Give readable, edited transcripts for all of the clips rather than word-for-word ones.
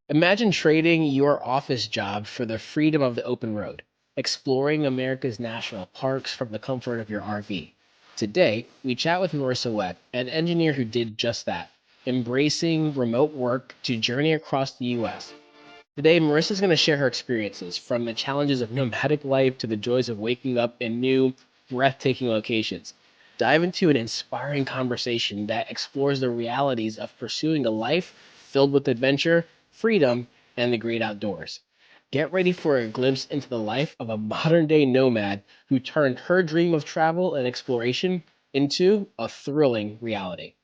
Imagine trading your office job for the freedom of the open road, exploring America's national parks from the comfort of your RV. Today, we chat with Marissa Webb, an engineer who did just that, embracing remote work to journey across the US. Today, Marissa's going to share her experiences from the challenges of nomadic life to the joys of waking up in new, breathtaking locations. Dive into an inspiring conversation that explores the realities of pursuing a life filled with adventure, freedom, and the great outdoors. Get ready for a glimpse into the life of a modern day nomad who turned her dream of travel and exploration into a thrilling reality.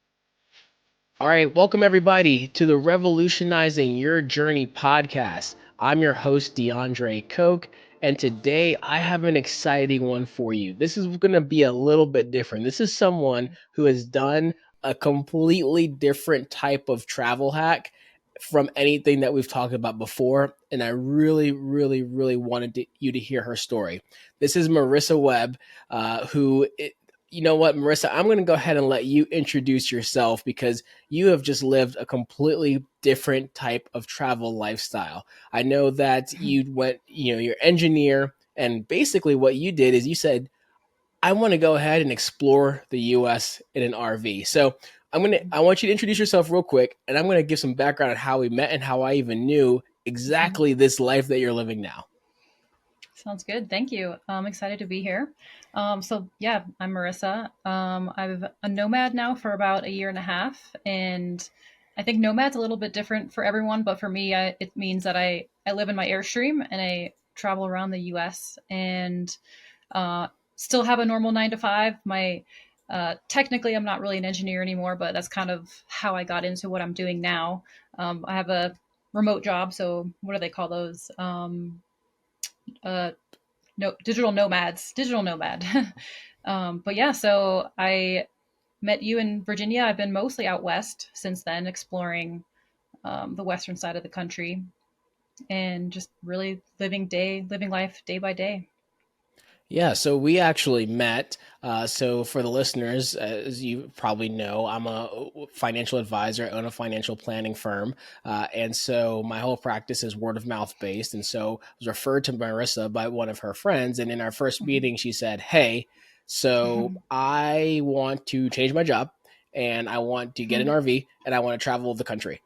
All right, welcome everybody to the Revolutionizing Your Journey podcast. I'm your host, DeAndre Coke, and today I have an exciting one for you. This is going to be a little bit different. This is someone who has done a completely different type of travel hack from anything that we've talked about before, and I really wanted you to hear her story. This is Marissa Webb, who you know what, Marissa, I'm going to go ahead and let you introduce yourself because you have just lived a completely different type of travel lifestyle. I know that you went, you're engineer, and basically what you did is you said, I want to go ahead and explore the US in an RV. So I want you to introduce yourself real quick, and I'm going to give some background on how we met and how I even knew Mhm. exactly this life that you're living now. Sounds good. Thank you. I'm excited to be here. So I'm Marissa. I'm a nomad now for about a year and a half, and I think nomad's a little bit different for everyone, but for me, it means that I live in my Airstream and I travel around the U.S. and uh, still have a normal 9 to 5. My technically, I'm not really an engineer anymore, but that's kind of how I got into what I'm doing now. I have a remote job, so what do they call those? Uh, no, digital nomad. But yeah, so I met you in Virginia. I've been mostly out west since then, exploring the western side of the country and just really living life day by day. Yeah, so we actually met. So for the listeners, as you probably know, I'm a financial advisor, I own a financial planning firm. And so my whole practice is word of mouth based. And so I was referred to Marissa by one of her friends. And in our first meeting, she said, Hey, so I want to change my job and I want to get an RV and I want to travel the country.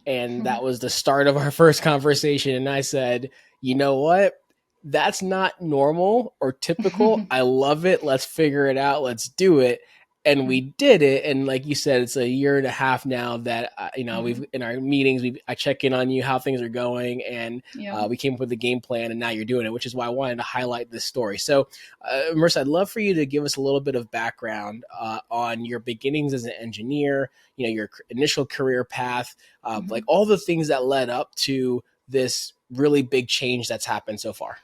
And that was the start of our first conversation. And I said, you know what? That's not normal or typical. I love it. Let's figure it out. Let's do it. And we did it. And like you said, it's a year and a half now that, we've in our meetings, I check in on you, how things are going. And Yeah. we came up with a game plan and now you're doing it, which is why I wanted to highlight this story. So, Marissa, I'd love for you to give us a little bit of background on your beginnings as an engineer, your initial career path, like all the things that led up to this really big change that's happened so far.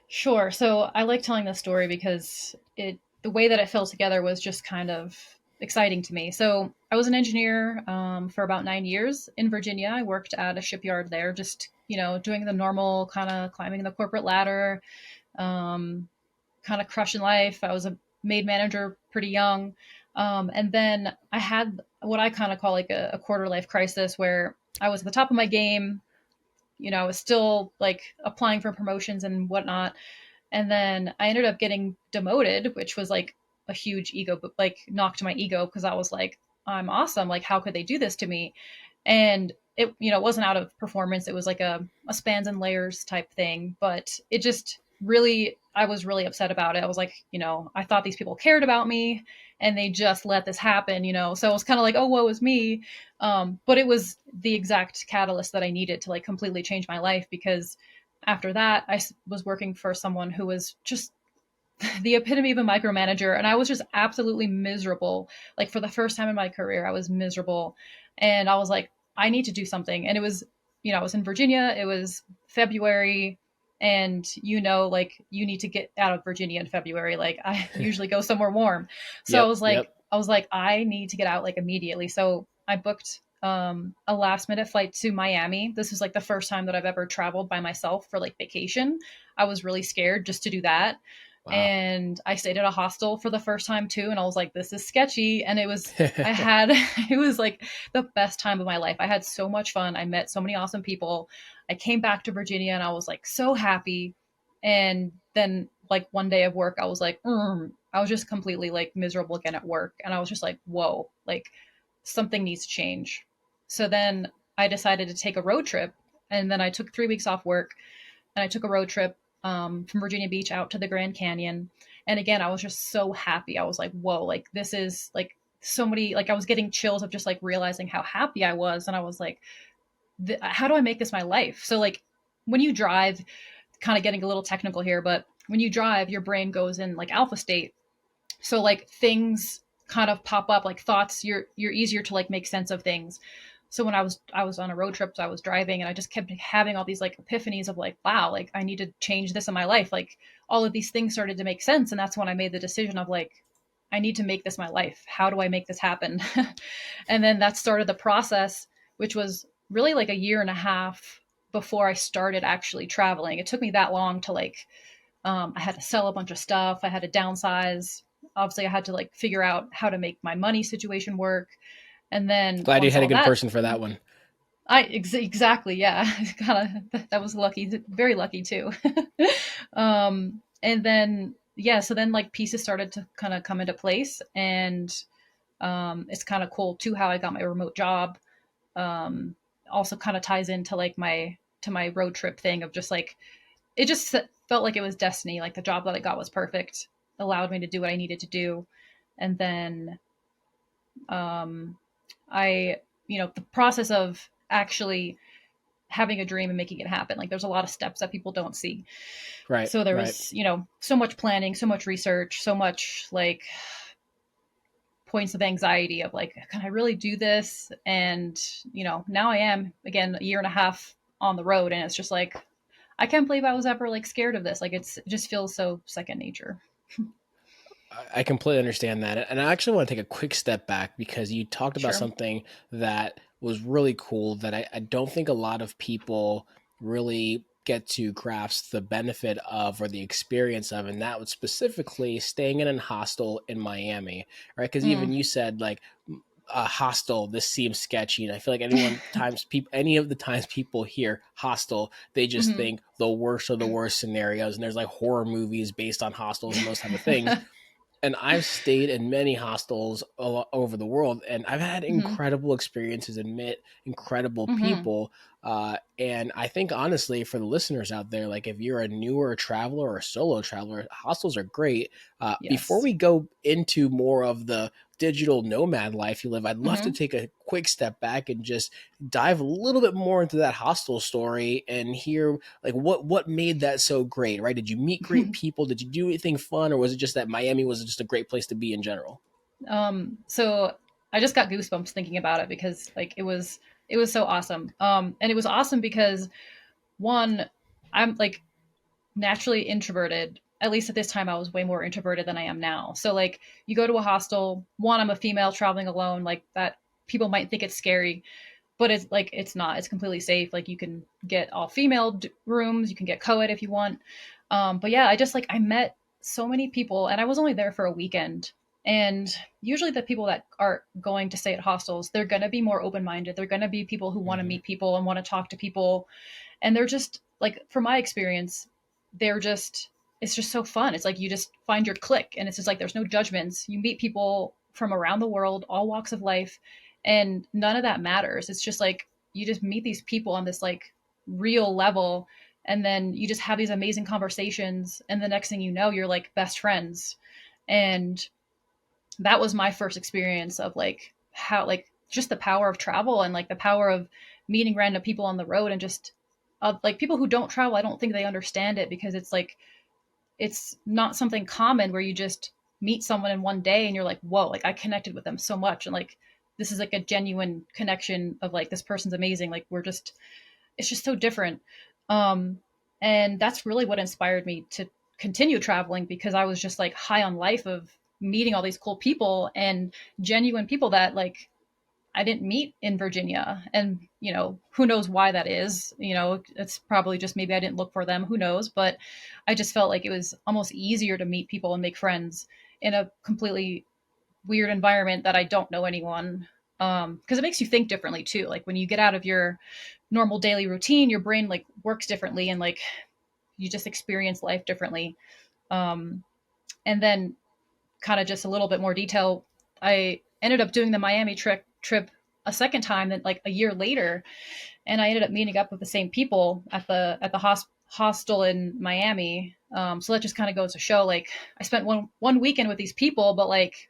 Sure. So I like telling this story because the way that it fell together was just kind of exciting to me. So I was an engineer for about 9 years in Virginia. I worked at a shipyard there, just doing the normal kind of climbing the corporate ladder, um, kind of crushing life. I was a maid manager pretty young, and then I had what I kind of call like a quarter life crisis where I was at the top of my game. I was still like applying for promotions and whatnot, and then I ended up getting demoted, which was like a huge ego, like knocked my ego because I was like, I'm awesome. Like, how could they do this to me? And it wasn't out of performance. It was like a spans and layers type thing, but it just really, I was really upset about it. I was like, I thought these people cared about me and they just let this happen. So it was kind of like, oh, woe is me. But it was the exact catalyst that I needed to like completely change my life because after that, was working for someone who was just the epitome of a micromanager. And I was just absolutely miserable. Like for the first time in my career, I was miserable. And I was like, I need to do something. And it was, I was in Virginia. It was February. And like you need to get out of Virginia in February. Like I usually go somewhere warm. So Yep, yep. I was like, I need to get out like immediately. So I booked a last minute flight to Miami. This was like the first time that I've ever traveled by myself for like vacation. I was really scared just to do that. Wow. And I stayed at a hostel for the first time too. And I was like, this is sketchy. And I had, it was like the best time of my life. I had so much fun. I met so many awesome people. I came back to Virginia and I was like so happy. And then like one day of work, I was like, I was just completely like miserable again at work. And I was just like, whoa, like something needs to change. So then I decided to take a road trip. And then I took 3 weeks off work and I took a road trip from Virginia Beach out to the Grand Canyon. And again, I was just so happy. I was like, whoa, like this is like so many, like I was getting chills of just like realizing how happy I was. And I was like, how do I make this my life? So like when you drive, kind of getting a little technical here, but when you drive, your brain goes in like alpha state. So like things kind of pop up, like thoughts, you're easier to like make sense of things. So when I was on a road trip, so I was driving and I just kept having all these like epiphanies of like, wow, like I need to change this in my life. Like all of these things started to make sense. And that's when I made the decision of like, I need to make this my life. How do I make this happen? And then that started the process, which was really like a year and a half before I started actually traveling. It took me that long to like, I had to sell a bunch of stuff. I had to downsize. Obviously, I had to like figure out how to make my money situation work. And then Glad you once had a all good that, person for that one. exactly, yeah, kind of that was lucky, very lucky too. And then yeah, so then like pieces started to kind of come into place, and it's kind of cool too how I got my remote job. Um, Also kind of ties into like my road trip thing of just like it just felt like it was destiny. Like the job that I got was perfect, allowed me to do what I needed to do, and then um, I, the process of actually having a dream and making it happen. Like there's a lot of steps that people don't see. Right, So there right. was, so much planning, so much research, so much like points of anxiety of like, can I really do this? And, now I am again a year and a half on the road, and it's just like I can't believe I was ever like scared of this. Like it just feels so second nature. I completely understand that. And I actually want to take a quick step back because you talked about Sure. something that was really cool that I don't think a lot of people really get to grasp the benefit of or the experience of. And that was specifically staying in a hostel in Miami, right? Because even Mm. you said like, a hostel, this seems sketchy, and I feel like any of the times people hear hostel, they just Hmm. think the worst of the worst scenarios, and there's like horror movies based on hostels and those type of things. And I've stayed in many hostels all over the world, and I've had Hmm. incredible experiences and met incredible Hmm. people. And I think honestly, for the listeners out there, like if you're a newer traveler or a solo traveler, hostels are great. Before Yes. we go into more of the digital nomad life you live, I'd love to Hmm. take a quick step back and just dive a little bit more into that hostel story and hear like what made that so great, right? Did you meet great people? Did you do anything fun, or was it just that Miami was just a great place to be in general? So I just got goosebumps thinking about it because like it was so awesome. And it was awesome because one, I'm like naturally introverted. At least at this time, I was way more introverted than I am now. So like you go to a hostel. One, I'm a female traveling alone. Like that, people might think it's scary, but it's like it's not. It's completely safe. Like you can get all female rooms. You can get co-ed if you want. But yeah, I just like I met so many people, and I was only there for a weekend. And usually, the people that are going to stay at hostels, they're going to be more open minded. They're going to be people who want to Hmm. meet people and want to talk to people. And they're just like, from my experience, they're just it's just so fun. It's like you just find your clique, and it's just like there's no judgments. You meet people from around the world, all walks of life, and none of that matters. It's just like you just meet these people on this like real level, and then you just have these amazing conversations, and the next thing you know, you're like best friends. And that was my first experience of like how like just the power of travel and like the power of meeting random people on the road, and just like people who don't travel, I don't think they understand it because it's like it's not something common where you just meet someone in one day and you're like, whoa, like I connected with them so much. And like, this is like a genuine connection of like, this person's amazing. Like, it's just so different. Um, and that's really what inspired me to continue traveling because I was just like high on life of meeting all these cool people and genuine people that like I didn't meet in Virginia. And, who knows why that is? It's probably just maybe I didn't look for them. Who knows? But I just felt like it was almost easier to meet people and make friends in a completely weird environment that I don't know anyone. Because it makes you think differently too. Like when you get out of your normal daily routine, your brain like works differently and like you just experience life differently. Um, and then kind of just a little bit more detail, I ended up doing the Miami trip a second time, then like a year later, and I ended up meeting up with the same people at the hostel in Miami. So that just kind of goes to show, like, I spent one weekend with these people, but like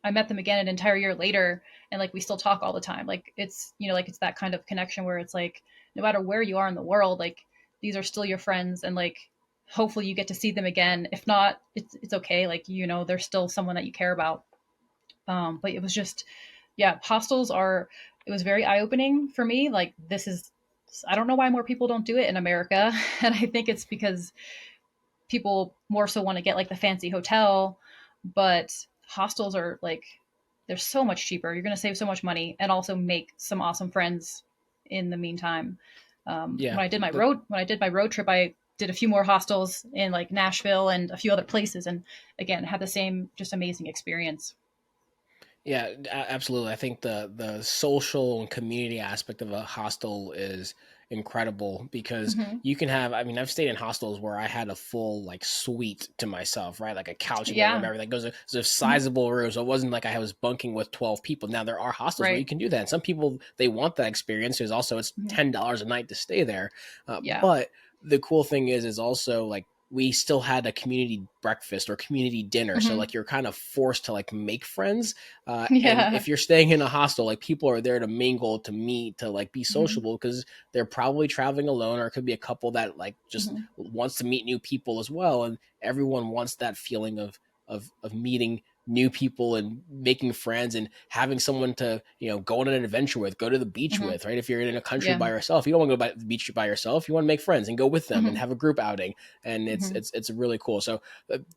I met them again an entire year later, and like we still talk all the time. Like it's like it's that kind of connection where it's like no matter where you are in the world, like these are still your friends, and like hopefully you get to see them again. If not, it's okay. Like they're still someone that you care about. But it was just, yeah, hostels are. It was very eye opening for me. Like this is, I don't know why more people don't do it in America, and I think it's because people more so want to get like the fancy hotel, but hostels are like they're so much cheaper. You're going to save so much money and also make some awesome friends in the meantime. Yeah. When I did my road trip, I did a few more hostels in like Nashville and a few other places, and again had the same just amazing experience. Yeah, absolutely. I think the social and community aspect of a hostel is incredible because Hmm. you can have. I mean, I've stayed in hostels where I had a full like suite to myself, right? Like a couch in the room, Yeah. everything. It was a Hmm. sizable room, so it wasn't like I was bunking with 12 people. Now there are hostels where you Right. can do that. And some people they want that experience. There's also it's Hmm. $10 a night to stay there, Yeah. but the cool thing is also like we still had a community breakfast or community dinner, so Hmm. like you're kind of forced to like make friends, and Yeah. if you're staying in a hostel, like people are there to mingle, to meet, to like be Hmm. sociable because they're probably traveling alone, or it could be a couple that like just Hmm. wants to meet new people as well. And everyone wants that feeling of meeting new people and making friends and having someone to go on an adventure with, go to the beach Hmm. with, right? If you're in a country Yeah. by yourself, you don't want to go to the beach by yourself. You want to make friends and go with them and Hmm. have a group outing, and it's Hmm. it's it's really cool. So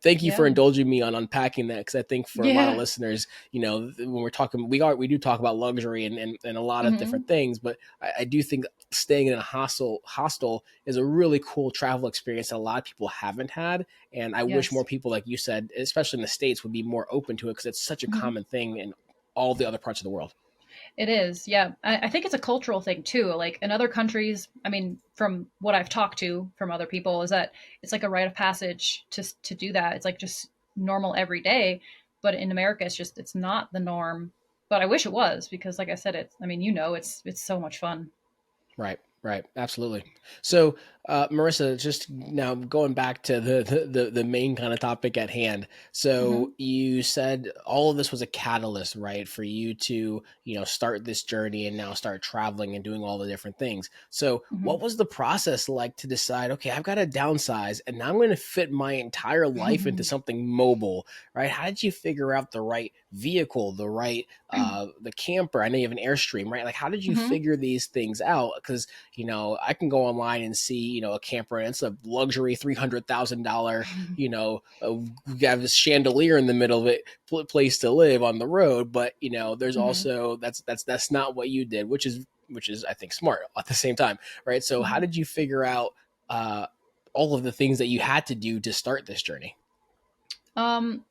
thank you for Yeah. indulging me on unpacking that, because I think for a lot of Yeah. listeners, when we're talking, we do talk about luxury and a lot of different Hmm. things, but I do think staying in a hostel is a really cool travel experience that a lot of people haven't had. And I wish more Yes. people, like you said, especially in the States, would be more open to it because it's such a Hmm. common thing in all the other parts of the world. It is, yeah. I think it's a cultural thing too. Like in other countries, I mean, from what I've talked to from other people, is that it's like a rite of passage to do that. It's like just normal every day. But in America, it's not the norm. But I wish it was because, like I said, it's. I mean, it's so much fun. Right, right, absolutely. So, Marissa, just now going back to the main kind of topic at hand. So, Hmm. you said all of this was a catalyst, right, for you to start this journey and now start traveling and doing all the different things. So, Hmm. what was the process like to decide? Okay, I've got to downsize, and now I'm going to fit my entire life into something mobile, right? How did you figure out the right vehicle, the camper? I know you have an Airstream, right? Like, how did you Hmm. figure these things out? Because I can go online and see a camper, and it's a luxury $300,000, have a chandelier in the middle of it, place to live on the road. But there's Hmm. also that's not what you did, which is I think smart at the same time, right? So how Hmm. did you figure out uh, all of the things that you had to do to start this journey? Um,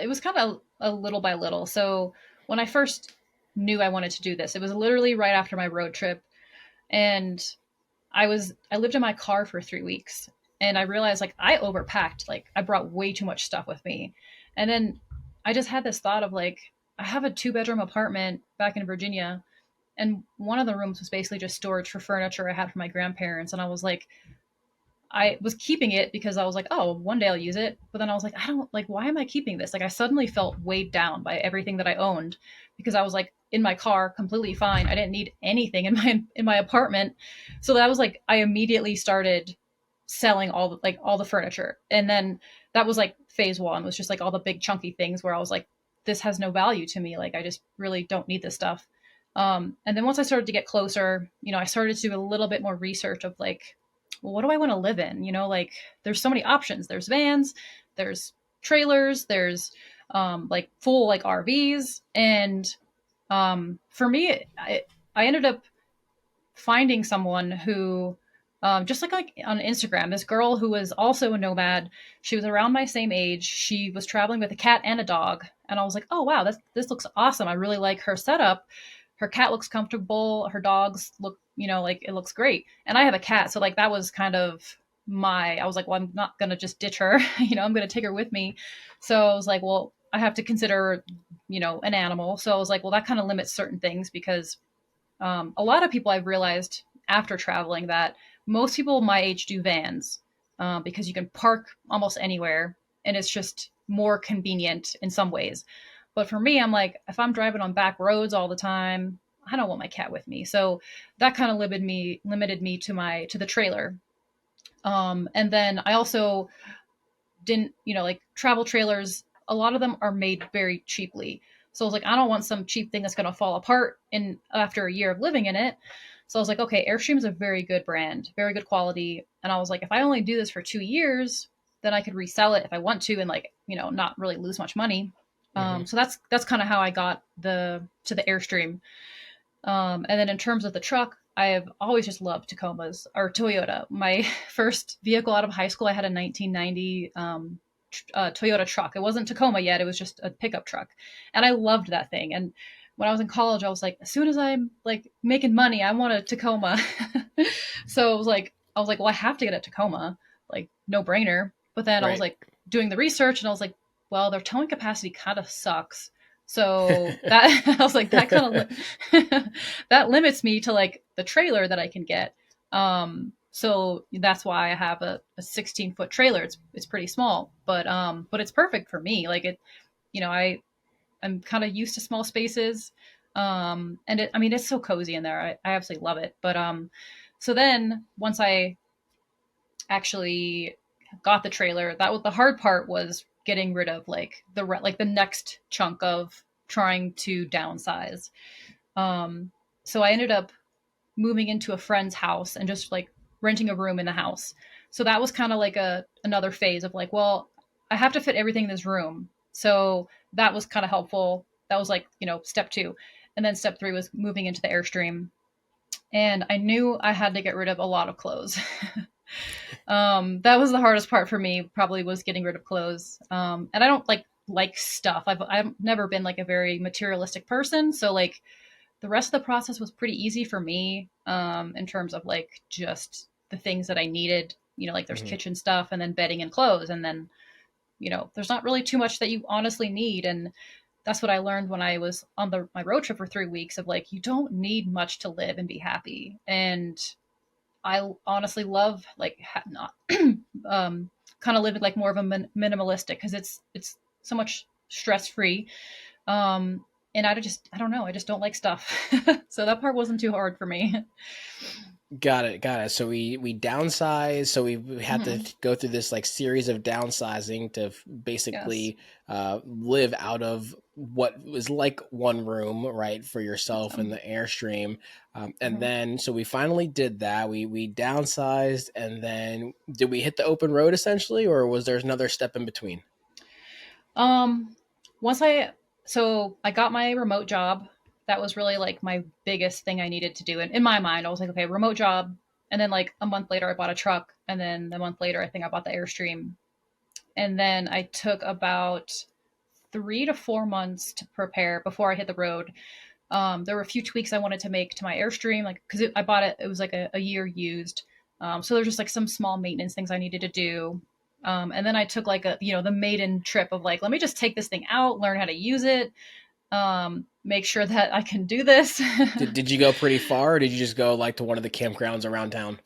it was kind of a little by little. So when I first knew I wanted to do this, it was literally right after my road trip, and I lived in my car for 3 weeks, and I realized like I overpacked. Like I brought way too much stuff with me. And then I just had this thought of like I have a 2 bedroom apartment back in Virginia, and one of the rooms was basically just storage for furniture I had from my grandparents, and I was like I was keeping it because I was like, oh, one day I'll use it. But then I was like, I don't like, why am I keeping this? Like, I suddenly felt weighed down by everything that I owned because I was like in my car, completely fine. I didn't need anything in my apartment. So that was like, I immediately started selling all the furniture, and then that was like phase one was just like all the big chunky things where I was like, this has no value to me. Like, I just really don't need this stuff. And then once I started to get closer, I started to do a little bit more research of like, well, what do I want to live in? Like there's so many options. There's vans, there's trailers, there's like full like RVs, and For me, I ended up finding someone who just like on Instagram, this girl who was also a nomad. She was around my same age. She was traveling with a cat and a dog, and I was like, oh wow, this looks awesome. I really like her setup. Her cat looks comfortable. Her dogs look, like it looks great. And I have a cat, so like that was kind of I was like, well, I'm not gonna just ditch her. I'm gonna take her with me. So I was like, well, I have to consider, an animal. So I was like, well, that kind of limits certain things because a lot of people I've realized after traveling that most people my age do vans because you can park almost anywhere and it's just more convenient in some ways. But for me, I'm like, if I'm driving on back roads all the time, I don't want my cat with me. So that kind of limited me to the trailer. And then I also didn't, like travel trailers, a lot of them are made very cheaply. So I was like, I don't want some cheap thing that's going to fall apart in after a year of living in it. So I was like, okay, Airstream is a very good brand, very good quality. And I was like, if I only do this for 2 years, then I could resell it if I want to and like, not really lose much money. Hmm. So that's kind of how I got to the Airstream. And then in terms of the truck, I have always just loved Tacomas or Toyota. My first vehicle out of high school, I had a 1990 Toyota truck. It wasn't Tacoma yet; it was just a pickup truck, and I loved that thing. And when I was in college, I was like, as soon as I'm like making money, I want a Tacoma. So I was like, well, I have to get a Tacoma, like no brainer. But then I was Right. like doing the research, and I was like, well, their towing capacity kind of sucks. So that I was like, that kind of that limits me to like the trailer that I can get. So that's why I have a 16-foot trailer. It's pretty small, but it's perfect for me. Like it, I'm kind of used to small spaces. And I mean, it's so cozy in there. I absolutely love it. But so then once I actually got the trailer, that was the hard part was getting rid of like the next chunk of trying to downsize. So I ended up moving into a friend's house and just like renting a room in the house. So that was kind of like another phase of like, well, I have to fit everything in this room. So that was kind of helpful. That was like, step 2. And then step 3 was moving into the Airstream. And I knew I had to get rid of a lot of clothes. That was the hardest part for me, probably was getting rid of clothes. And I don't like stuff. I've never been like a very materialistic person. So like the rest of the process was pretty easy for me in terms of like just the things that I needed. Like there's Hmm. kitchen stuff and then bedding and clothes. And then, there's not really too much that you honestly need. And that's what I learned when I was on my road trip for 3 weeks of like, you don't need much to live and be happy. And I honestly love like not kind of living like more of a minimalistic because it's so much stress free. And I don't know, I just don't like stuff. So that part wasn't too hard for me. Got it, got it. So we downsized. So we had to Mhm. go through this like series of downsizing to Yes, basically live out of what was like one room, right, for yourself and the awesome. Airstream. And Mhm. then so we finally did that. We downsized, and then did we hit the open road essentially, or was there another step in between? Um, once I got my remote job. That was really like my biggest thing I needed to do. And in my mind, I was like, okay, remote job. And then like a month later, I bought a truck. And then a month later, I think I bought the Airstream. And then I took about 3 to 4 months to prepare before I hit the road. There were a few tweaks I wanted to make to my Airstream, like because I bought it, it was like a year used. So there's just like some small maintenance things I needed to do. And then I took like the maiden trip of like, let me just take this thing out, learn how to use it, make sure that I can do this. Did you go pretty far, or did you just go like to one of the campgrounds around town?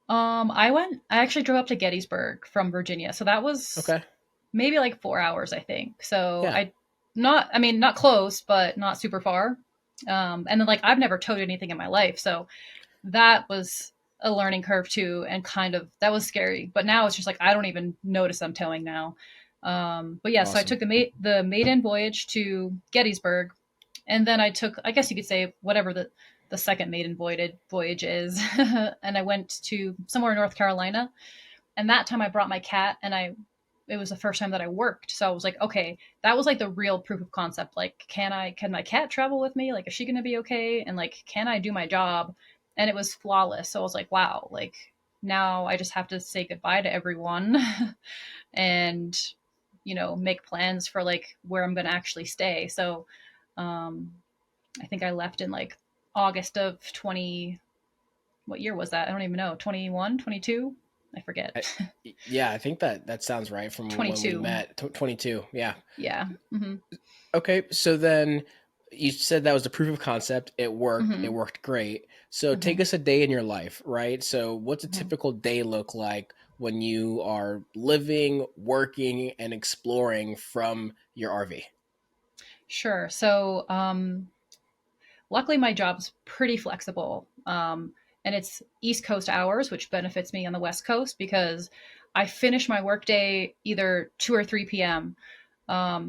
I actually drove up to Gettysburg from Virginia. So that was Okay. maybe like 4 hours, I think. So Yeah. I mean, not close, but not super far. And then like I've never towed anything in my life, so that was a learning curve too, and kind of that was scary. But now it's just like I don't even notice I'm towing now. But yeah, so I Awesome. took the maiden voyage to Gettysburg, and then I took, I guess you could say, whatever the second maiden voyage is, and I went to somewhere in North Carolina. And that time I brought my cat, and I it was the first time that I worked. So I was like, okay, that was like the real proof of concept. Like, can my cat travel with me? Like, is she going to be okay? And like, can I do my job? And it was flawless. So I was like, wow, like now I just have to say goodbye to everyone and, make plans for like where I'm going to actually stay. So, um, I think I left in like August of 20, what year was that? I don't even know. 21, 22. I forget. I, yeah, I think that sounds right from when we 22. met. 22. Yeah. Yeah. Mm-hmm. Okay, so then you said that was the proof of concept. It worked. It Mm-hmm. worked great. So Mm-hmm. take us a day in your life, right? So what's a Mm-hmm. typical day look like when you are living, working, and exploring from your RV? Sure. So, luckily, my job's pretty flexible. And it's East Coast hours, which benefits me on the West Coast because I finish my workday either 2 or 3 p.m.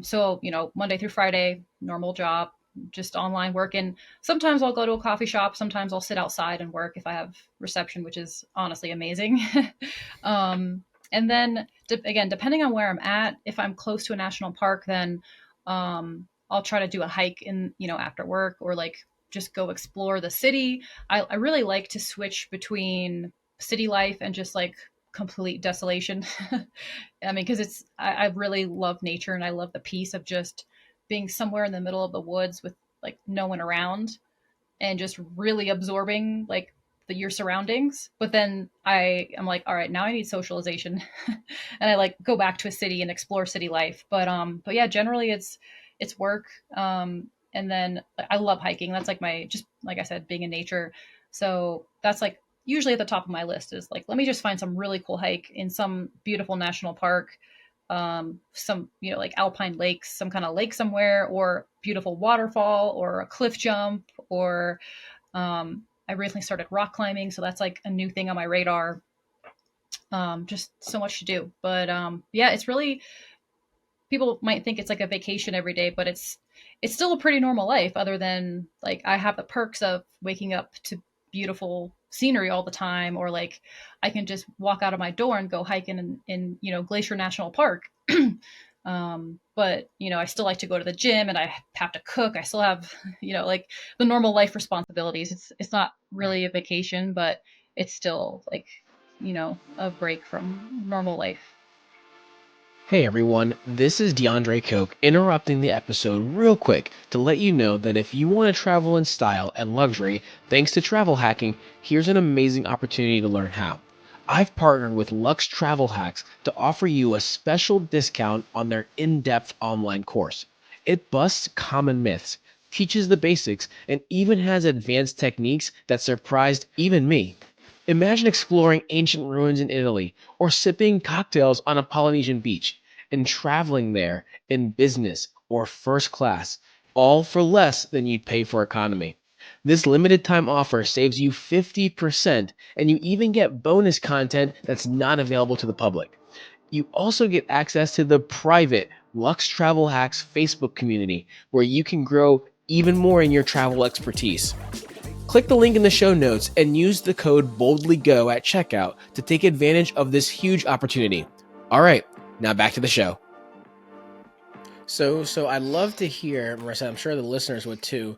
So, Monday through Friday, normal job, just online working. Sometimes I'll go to a coffee shop. Sometimes I'll sit outside and work if I have reception, which is honestly amazing. And then, again, depending on where I'm at, if I'm close to a national park, then I'll try to do a hike after work or like just go explore the city. I really like to switch between city life and just like complete desolation. I mean, because I really love nature and I love the peace of just being somewhere in the middle of the woods with like no one around and just really absorbing like your surroundings. But then I'm like, all right, now I need socialization, and I like go back to a city and explore city life. But yeah, generally it's work. And then I love hiking. That's like my just like I said, being in nature. So that's like usually at the top of my list is like let me just find some really cool hike in some beautiful national park, some like alpine lakes, some kind of lake somewhere, or beautiful waterfall, or a cliff jump, or I recently started rock climbing, so that's like a new thing on my radar. Just so much to do, but yeah, it's really people might think it's like a vacation every day, but it's still a pretty normal life. Other than like I have the perks of waking up to beautiful scenery all the time, or like I can just walk out of my door and go hiking in Glacier National Park. But I still like to go to the gym and I have to cook. I still have like the normal life responsibilities. It's not Right. really a vacation, but it's still like a break from normal life. Hey everyone, this is DeAndre Coke interrupting the episode real quick to let you know that if you want to travel in style and luxury thanks to travel hacking, here's an amazing opportunity to learn how. I've partnered with Lux Travel Hacks to offer you a special discount on their in-depth online course. It busts common myths, teaches the basics, and even has advanced techniques that surprised even me. Imagine exploring ancient ruins in Italy or sipping cocktails on a Polynesian beach and traveling there in business or first class, all for less than you'd pay for economy. This limited time offer saves you 50%, and you even get bonus content that's not available to the public. You also get access to the private Lux Travel Hacks Facebook community where you can grow even more in your travel expertise. Click the link in the show notes and use the code BOLDLYGO at checkout to take advantage of this huge opportunity. All right, now back to the show. So I'd love to hear, Marissa, I'm sure the listeners would too.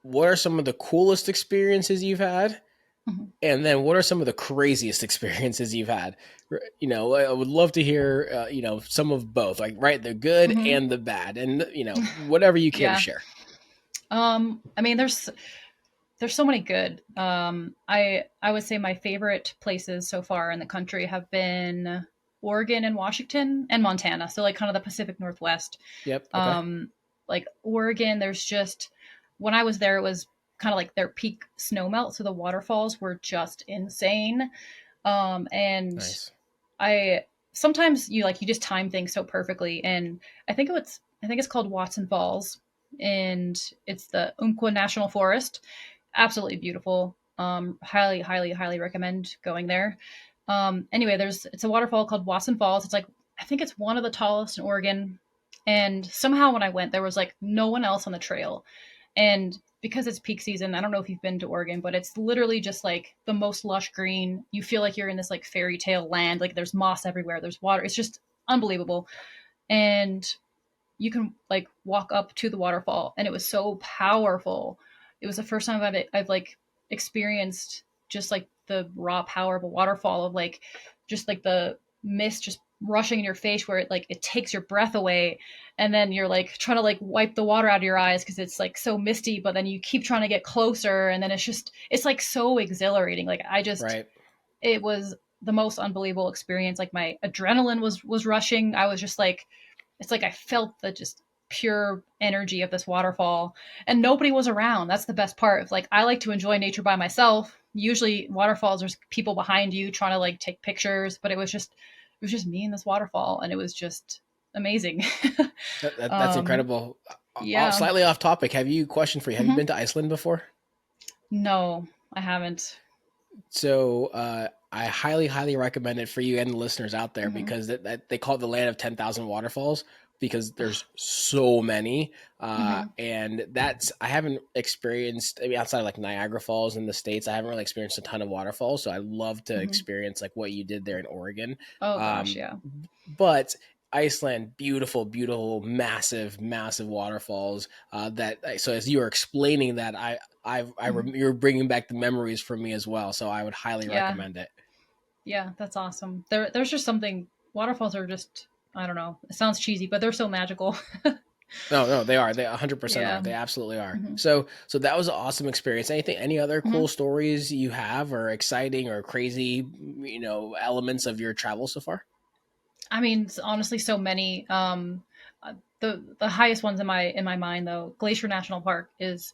What are some of the coolest experiences you've had? Mhm. And then what are some of the craziest experiences you've had? I would love to hear, some of both, like, right, the good Mhm. and the bad, and, whatever you care to Yeah. share. I mean, there's so many good. I would say my favorite places so far in the country have been Oregon and Washington and Montana. So like kind of the Pacific Northwest. Yep. Okay. Um, like Oregon, there's just when I was there, it was kind of like their peak snow melt, so the waterfalls were just insane. And Nice. I sometimes you just time things so perfectly, and I think it's called Watson Falls, and it's the Umpqua National Forest. Absolutely beautiful. Highly, highly, highly recommend going there. Anyway, it's a waterfall called Watson Falls. It's like I think it's one of the tallest in Oregon, and somehow when I went, there was like no one else on the trail, and because it's peak season, I don't know if you've been to Oregon, but it's literally just like the most lush green. You feel like you're in this like fairy tale land. Like there's moss everywhere. There's water. It's just unbelievable. And you can like walk up to the waterfall, and it was so powerful. It was the first time I've like experienced just like the raw power of a waterfall, of like just like the mist just rushing in your face, where it takes your breath away, and then you're like trying to like wipe the water out of your eyes because it's like so misty, but then you keep trying to get closer, and then it's like so exhilarating. Like Right. it was the most unbelievable experience. Like my adrenaline was rushing. I was just like, it's like I felt the just pure energy of this waterfall, and nobody was around. That's the best part. It's like I like to enjoy nature by myself. Usually waterfalls, there's people behind you trying to like take pictures, but it was just me and this waterfall, and it was just amazing. That's um incredible. yeah. Slightly off topic. Question for you. Have you Hmm. been to Iceland before? No, I haven't. So I highly recommend it for you and the listeners out there, Hmm. because that they call it the land of 10,000 waterfalls, because there's so many. Hmm. And that's, I haven't experienced, I mean, outside of like Niagara Falls in the States, I haven't really experienced a ton of waterfalls. So I love to Hmm. experience like what you did there in Oregon. Oh gosh, Um, yeah. but Iceland, beautiful, massive waterfalls. So as you were explaining that, Hmm. you're bringing back the memories for me as well. So I would highly Yeah. recommend it. Yeah, that's awesome. There's just something. Waterfalls are just, I don't know. It sounds cheesy, but they're so magical. No, they are. They 100% are. Yeah. They absolutely are. Hmm. So that was an awesome experience. Any other Hmm. cool stories you have, or exciting or crazy, elements of your travel so far? I mean, honestly, so many. The highest ones in my mind though, Glacier National Park is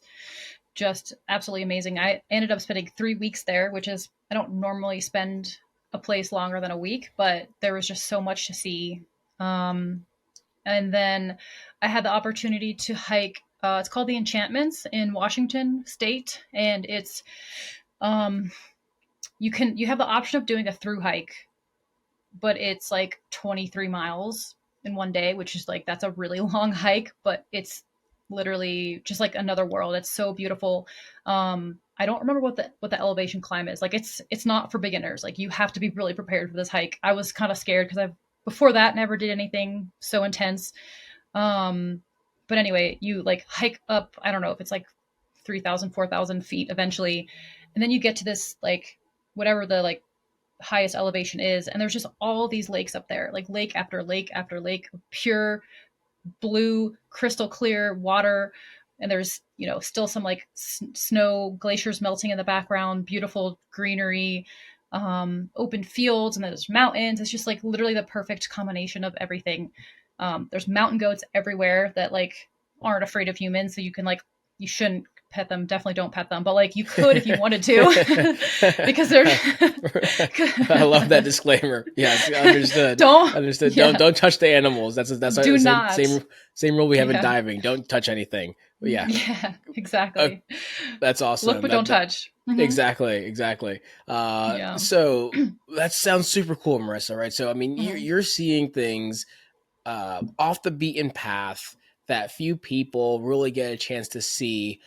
just absolutely amazing. I ended up spending 3 weeks there, which is, I don't normally spend a place longer than a week, but there was just so much to see. Um, and then I had the opportunity to hike. It's called the Enchantments in Washington State, and it's um, you have the option of doing a through hike, but it's like 23 miles in one day, which is like, that's a really long hike, but it's literally just like another world. It's so beautiful. I don't remember what the elevation climb is. Like it's not for beginners. Like you have to be really prepared for this hike. I was kind of scared because I've before that never did anything so intense. Um, but anyway, you like hike up, I don't know if it's like 3,000, 4,000 feet eventually. And then you get to this like whatever the like highest elevation is, and there's just all these lakes up there, like lake after lake after lake of pure blue crystal clear water. And there's still some like snow glaciers melting in the background, beautiful greenery, open fields, and there's mountains. It's just like literally the perfect combination of everything. There's mountain goats everywhere that like aren't afraid of humans, so you shouldn't pet them. Definitely don't pet them, but like you could if you wanted to, because they're I love that disclaimer. Yes, understood. don't. Understood. Yeah, Don't touch the animals. That's do the not. same rule we have in Yeah. diving. Don't touch anything. But yeah, Yeah, uh, exactly. that's Look awesome. but don't touch. Hmm. Exactly. Yeah. So that sounds super cool, Marissa. Right. So I mean, Hmm. you're seeing things off the beaten path that few people really get a chance to see.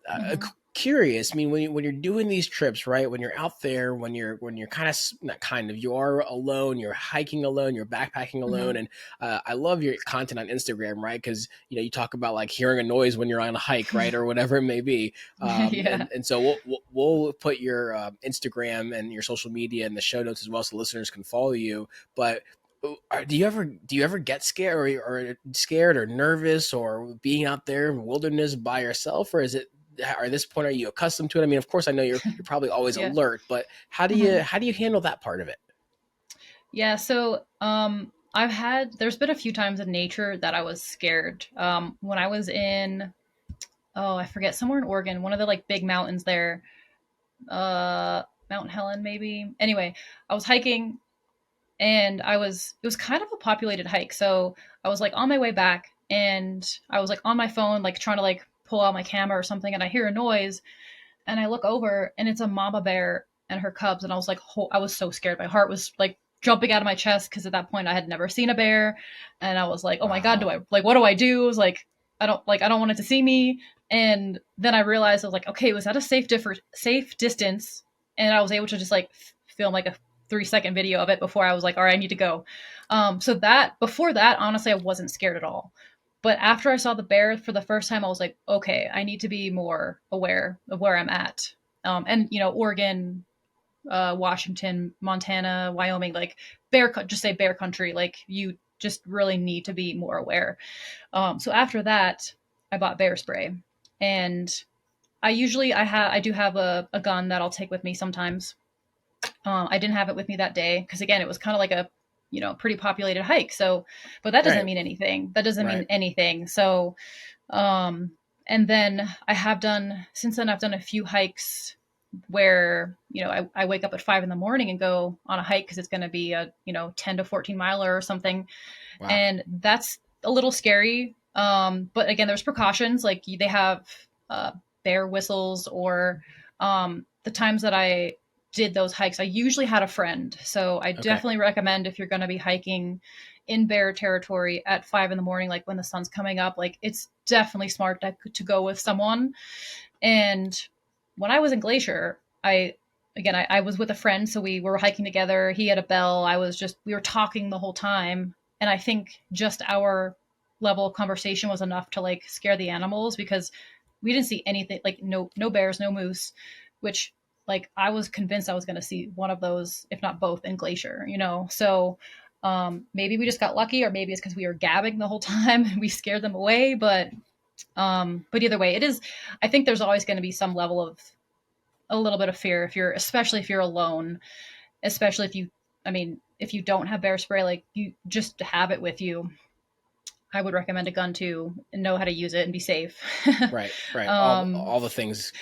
Hmm. Curious. I mean, when you're doing these trips, right? When you're out there, when you're kind of not kind of, you are alone. You're hiking alone. You're backpacking Hmm. alone. And I love your content on Instagram, right? Because you talk about like hearing a noise when you're on a hike, right, or whatever it may be. Yeah. And so we'll put your Instagram and your social media in the show notes as well, so listeners can follow you. But do you ever get scared, or scared or nervous, or being out there in wilderness by yourself, or is it, or at this point are you accustomed to it? I mean, of course I know you're probably always Yeah. alert, but how do Hmm. you handle that part of it? Yeah. So, there's been a few times in nature that I was scared. When I was in, oh, I forget, somewhere in Oregon, one of the like big mountains there, uh, Mount Helen, maybe. Anyway, I was hiking, and it was kind of a populated hike. So I was like on my way back, and I was like on my phone, like trying to like pull out my camera or something, and I hear a noise, and I look over, and it's a mama bear and her cubs, and I was like, I was so scared. My heart was like jumping out of my chest because at that point I had never seen a bear, and I was like, oh my god, Wow. what do I do? I was like, I don't want it to see me. And then I realized, I was like, okay, it was at a safe distance, and I was able to just like film like a 3-second video of it before I was like, all right, I need to go. So that before that, honestly, I wasn't scared at all. But after I saw the bear for the first time, I was like, okay, I need to be more aware of where I'm at. And Oregon, Washington, Montana, Wyoming, like just say bear country. Like you just really need to be more aware. So after that, I bought bear spray, and I do have a gun that I'll take with me sometimes. I didn't have it with me that day because again, it was kind of like a pretty populated hike. So, but that doesn't Right. mean anything. That doesn't mean Right. anything. So, and then since then I've done a few hikes where I wake up at 5 in the morning and go on a hike because it's going to be a 10 to 14 miler or something, Wow. and that's a little scary. But again, there's precautions, like they have bear whistles, or the times that I did those hikes, I usually had a friend. So I Okay. definitely recommend, if you're going to be hiking in bear territory at 5 in the morning, like when the sun's coming up, like it's definitely smart to go with someone. And when I was in Glacier, I was with a friend, so we were hiking together. He had a bell. We were talking the whole time. And I think just our level of conversation was enough to like scare the animals, because we didn't see anything, like no bears, no moose, which like I was convinced I was going to see one of those, if not both, in Glacier. So maybe we just got lucky, or maybe it's because we were gabbing the whole time and we scared them away. But either way, I think there's always going to be some level of a little bit of fear, especially if you're alone, especially if you don't have bear spray, like you just have it with you. I would recommend a gun too, and know how to use it and be safe. Right. Right. um, All the things,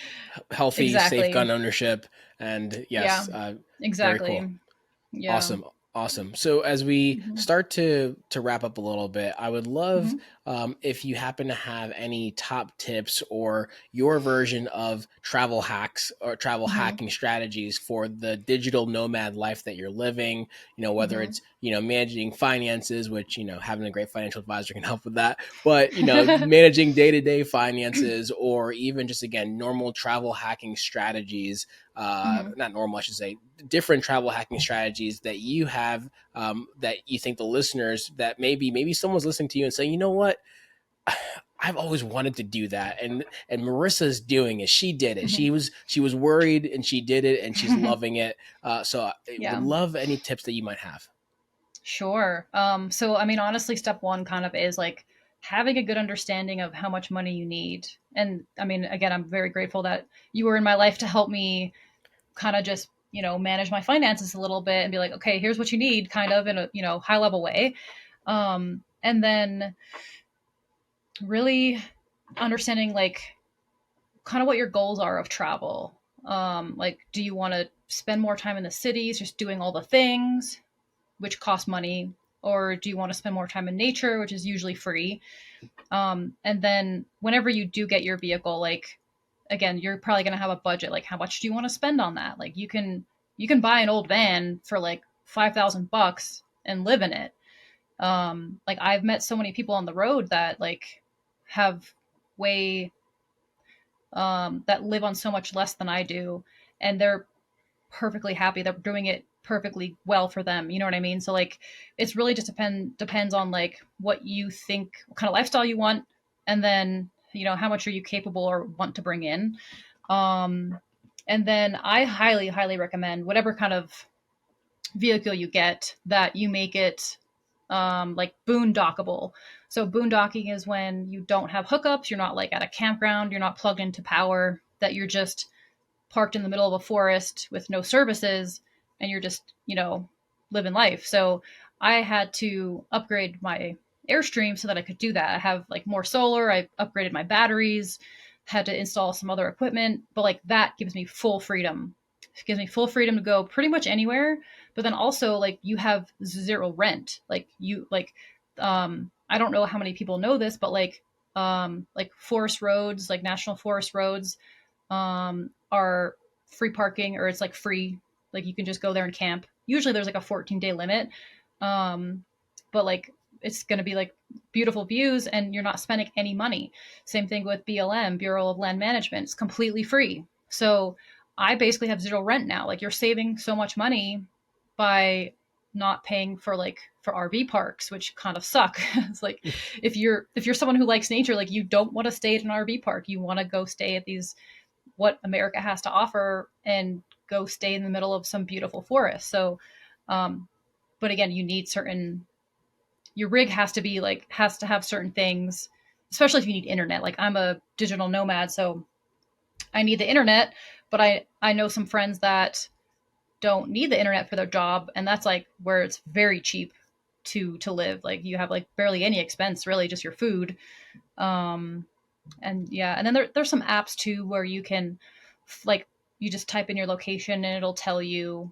healthy, safe exactly. gun ownership, and Yeah, yes, very cool. exactly. Yeah. Awesome. Awesome. So as we Hmm. start to wrap up a little bit, I would love Hmm. if you happen to have any top tips or your version of travel hacks or travel Hmm. hacking strategies for the digital nomad life that you're living. Whether Hmm. it's managing finances, which having a great financial advisor can help with that, but managing day to day finances, or even just again normal travel hacking strategies. Hmm. Not normal, I should say, different travel hacking strategies that you have, that you think the listeners, that maybe someone's listening to you and saying, you know what, I've always wanted to do that, and Marissa's doing it. She did it. Hmm. She was worried and she did it, and she's loving it. So I would Yeah. love any tips that you might have. Sure. So I mean, honestly, step one kind of is like having a good understanding of how much money you need. And I mean, again, I'm very grateful that you were in my life to help me kind of just, manage my finances a little bit and be like, okay, here's what you need, kind of in a, high level way. And then really understanding like kind of what your goals are of travel. Like, do you want to spend more time in the cities, just doing all the things, which cost money, or do you want to spend more time in nature, which is usually free? And then whenever you do get your vehicle, like again, you're probably going to have a budget. Like, how much do you want to spend on that? Like, you can buy an old van for like $5,000 and live in it. Like I've met so many people on the road that like have way that live on so much less than I do, and they're perfectly happy. They're doing it perfectly well for them. You know what I mean? So like, it's really just depends on like what you think, what kind of lifestyle you want, and then how much are you capable or want to bring in. Um, and then I highly, highly recommend whatever kind of vehicle you get, that you make it like boondockable. So boondocking is when you don't have hookups, you're not like at a campground, you're not plugged into power, that you're just parked in the middle of a forest with no services, and you're just, living life. So I had to upgrade my Airstream so that I could do that. I have like more solar, I upgraded my batteries, had to install some other equipment, but like that gives me full freedom. It gives me full freedom to go pretty much anywhere, but then also like you have zero rent. I don't know how many people know this, but like forest roads, like national forest roads, are free parking, or it's like free. Like you can just go there and camp. Usually there's like a 14-day limit. Um, but like it's going to be like beautiful views and you're not spending any money. Same thing with BLM, Bureau of Land Management. It's completely free. So I basically have zero rent now. Like you're saving so much money by not paying for RV parks, which kind of suck. It's like if you're someone who likes nature, like you don't want to stay at an RV park. You want to go stay at these what America has to offer and go stay in the middle of some beautiful forest. So, but again, you need your rig has to have certain things, especially if you need internet. Like I'm a digital nomad, so I need the internet, but I know some friends that don't need the internet for their job, and that's like where it's very cheap to live. Like you have like barely any expense, really, just your food. Um, and yeah, and then there's some apps too where you can like you just type in your location and it'll tell you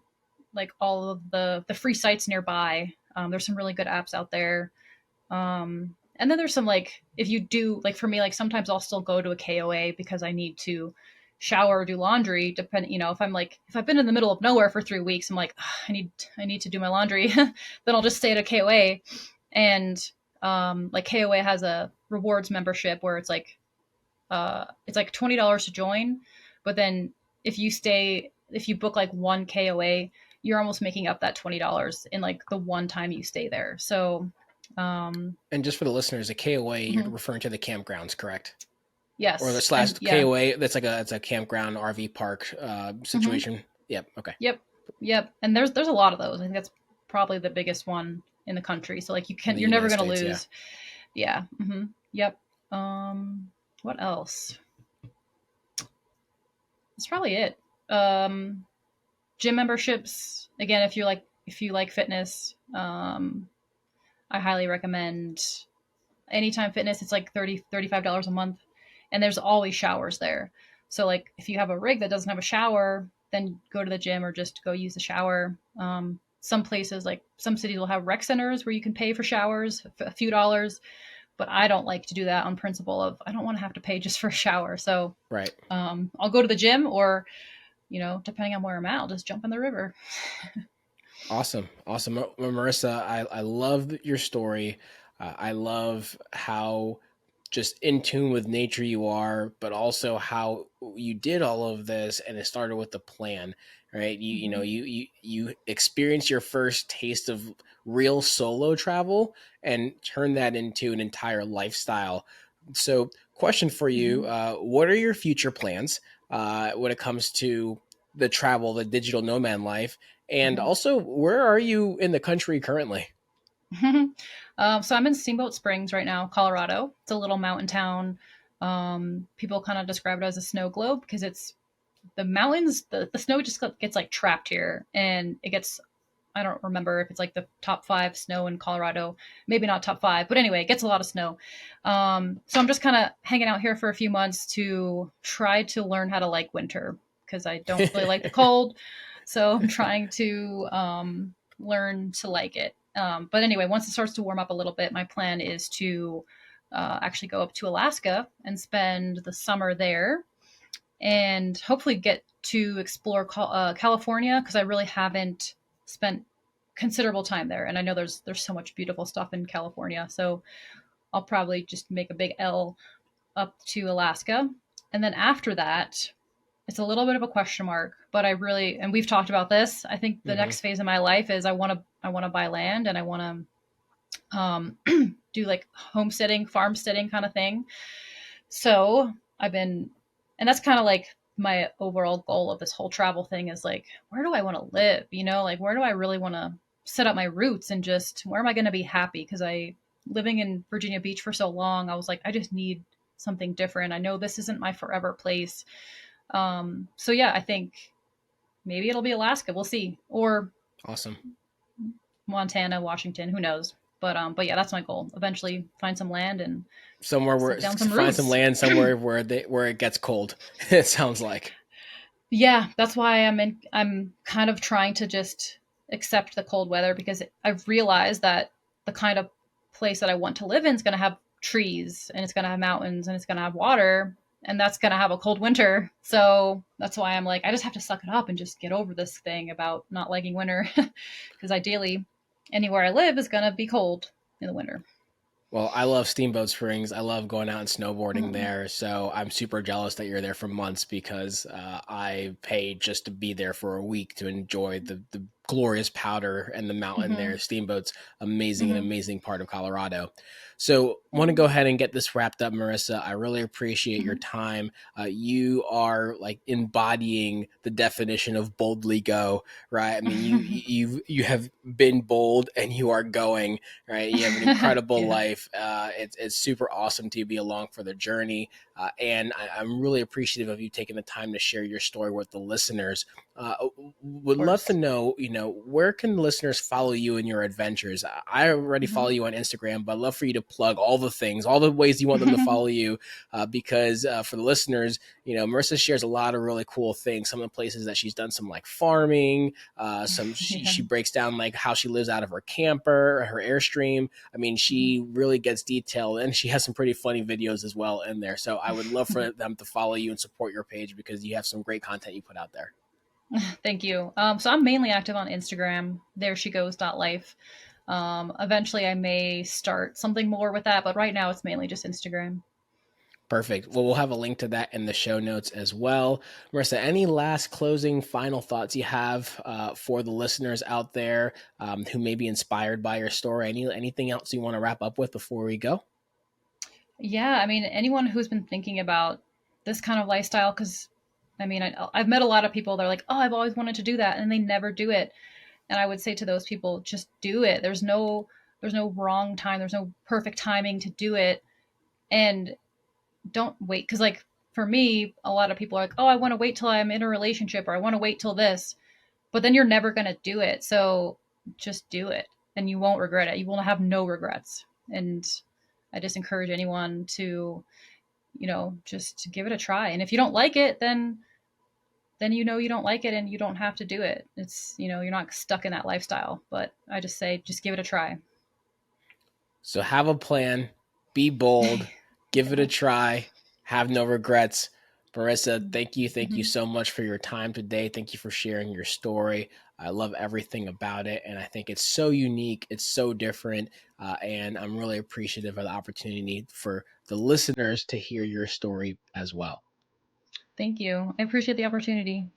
like all of the free sites nearby. There's some really good apps out there. And then there's some like if you do like for me like sometimes I'll still go to a KOA because I need to shower or do laundry depending if I've been in the middle of nowhere for 3 weeks I'm like I need to do my laundry then I'll just stay at a KOA and like KOA has a rewards membership where it's like $20 to join, but then if you book like one KOA, you're almost making up that $20 in like the one time you stay there. So, And just for the listeners, a KOA, you're mhm. referring to the campgrounds, correct? Or the Yes, slash and yeah, KOA, it's a campground RV park hmm situation. Yep. Okay. yep, yep. And there's a lot of those. I think that's probably the biggest one in the country. So like In the you're never United gonna States, yeah. lose. Yeah. Yep. What else? That's probably it. Um, Gym memberships again if you like fitness, I highly recommend Anytime Fitness. It's like $35 a month, and there's always showers there. So like if you have a rig that doesn't have a shower, then go to the gym or just go use the shower. Some places like some cities will have rec centers where you can pay for showers a few dollars, but I don't like to do that on principle of I don't want to have to pay just for a shower. So Right. I'll go to the gym or depending on where I'm at, I'll just jump in the river. Awesome. Awesome. Marissa, I love your story. I love how just in tune with nature you are, but also how you did all of this and it started with the plan, right? Mm-hmm. You experienced your first taste of real solo travel and turned that into an entire lifestyle. So, question for you, Mm-hmm. what are your future plans when it comes to the travel, the digital nomad life? And Mm-hmm. also, where are you in the country currently? So I'm in Steamboat Springs right now, Colorado. It's a little mountain town. People kind of describe it as a snow globe because it's the mountains. The snow just gets like trapped here, and it gets. I don't remember if it's like the top five snow in Colorado. Maybe not top five, but anyway, it gets a lot of snow. So I'm just kind of hanging out here for a few months to try to learn how to like winter because I don't really like the cold. So I'm trying to learn to like it. But anyway, once it starts to warm up a little bit, my plan is to actually go up to Alaska and spend the summer there and hopefully get to explore California because I really haven't spent considerable time there. And I know there's so much beautiful stuff in California. So I'll probably just make a big L up to Alaska. And then after that, it's a little bit of a question mark, but I really, and we've talked about this. I think the Hmm. next phase of my life is I want to buy land and I want to do like homesteading, farmsteading kind of thing. So I've been, and that's kind of like my overall goal of this whole travel thing is like, where do I want to live? Like where do I really want to set up my roots and just where am I going to be happy? Because living in Virginia Beach for so long, I was like, I just need something different. I know this isn't my forever place. So yeah, I think maybe it'll be Alaska. We'll see, or Awesome. Montana, Washington. Who knows? But yeah, that's my goal. Eventually, find some land and Somewhere where set down some find some roots. land somewhere where it gets cold. It sounds like. Yeah, that's why I'm kind of trying to just accept the cold weather because I've realized that the kind of place that I want to live in is going to have trees and it's going to have mountains and it's going to have water and that's going to have a cold winter. So that's why I'm like I just have to suck it up and just get over this thing about not liking winter because ideally anywhere I live is going to be cold in the winter. Well, I love Steamboat Springs. I love going out and snowboarding Mm-hmm. there. So I'm super jealous that you're there for months because I pay just to be there for a week to enjoy the glorious powder and the mountain Mm-hmm. there. Steamboat's amazing, an Mm-hmm. amazing part of Colorado. So want to go ahead and get this wrapped up, Marissa. I really appreciate your Mm-hmm. time. You are like embodying the definition of boldly go, right? I mean, you have been bold and you are going, right? You have an incredible Yeah. life. It's super awesome to be along for the journey. And I'm really appreciative of you taking the time to share your story with the listeners. Uh, Of would love to course. know, where can listeners follow you in your adventures? I already follow Mm-hmm. you on Instagram, but I'd love for you to plug all the things, all the ways you want them to follow you, because for the listeners, Marissa shares a lot of really cool things. Some of the places that she's done some like farming, she Yeah. breaks down like how she lives out of her camper, her Airstream. I mean, she really gets detailed, and she has some pretty funny videos as well in there. So I would love for them to follow you and support your page because you have some great content you put out there. Thank you. So I'm mainly active on Instagram. There she goes. Life. Eventually, I may start something more with that, but right now it's mainly just Instagram. Perfect. Well, we'll have a link to that in the show notes as well. Marissa, any last closing final thoughts you have for the listeners out there who may be inspired by your story? Anything else you want to wrap up with before we go? Yeah, I mean, anyone who's been thinking about this kind of lifestyle, because I mean, I've met a lot of people that are like, oh, I've always wanted to do that, and they never do it. And I would say to those people, just do it. There's no wrong time. There's no perfect timing to do it, and don't wait. Because like for me, a lot of people are like, oh, I want to wait till I'm in a relationship, or I want to wait till this, but then you're never gonna do it. So just do it, and you won't regret it. You will have no regrets. And I just encourage anyone to just give it a try. And if you don't like it, then you don't like it and you don't have to do it. It's, you're not stuck in that lifestyle. But I just say just give it a try. So have a plan, be bold, give it a Yeah. try, have no regrets. Marissa, thank you Mm-hmm. so much for your time today. Thank you for sharing your story. I love everything about it, and I think it's so unique. It's so different, and I'm really appreciative of the opportunity for the listeners to hear your story as well. Thank you. I appreciate the opportunity.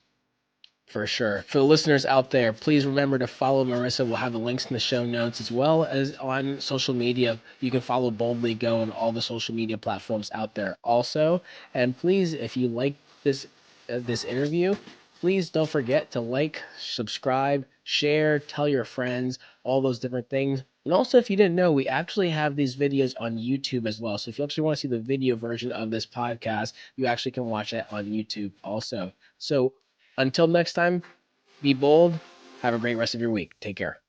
For sure. For the listeners out there, please remember to follow Marissa. We'll have the links in the show notes as well as on social media. You can follow Boldly Go on all the social media platforms out there also. And please, if you like this interview, please don't forget to like, subscribe, share, tell your friends, all those different things. And also, if you didn't know, we actually have these videos on YouTube as well. So if you actually want to see the video version of this podcast, you actually can watch it on YouTube also. So until next time, be bold. Have a great rest of your week. Take care.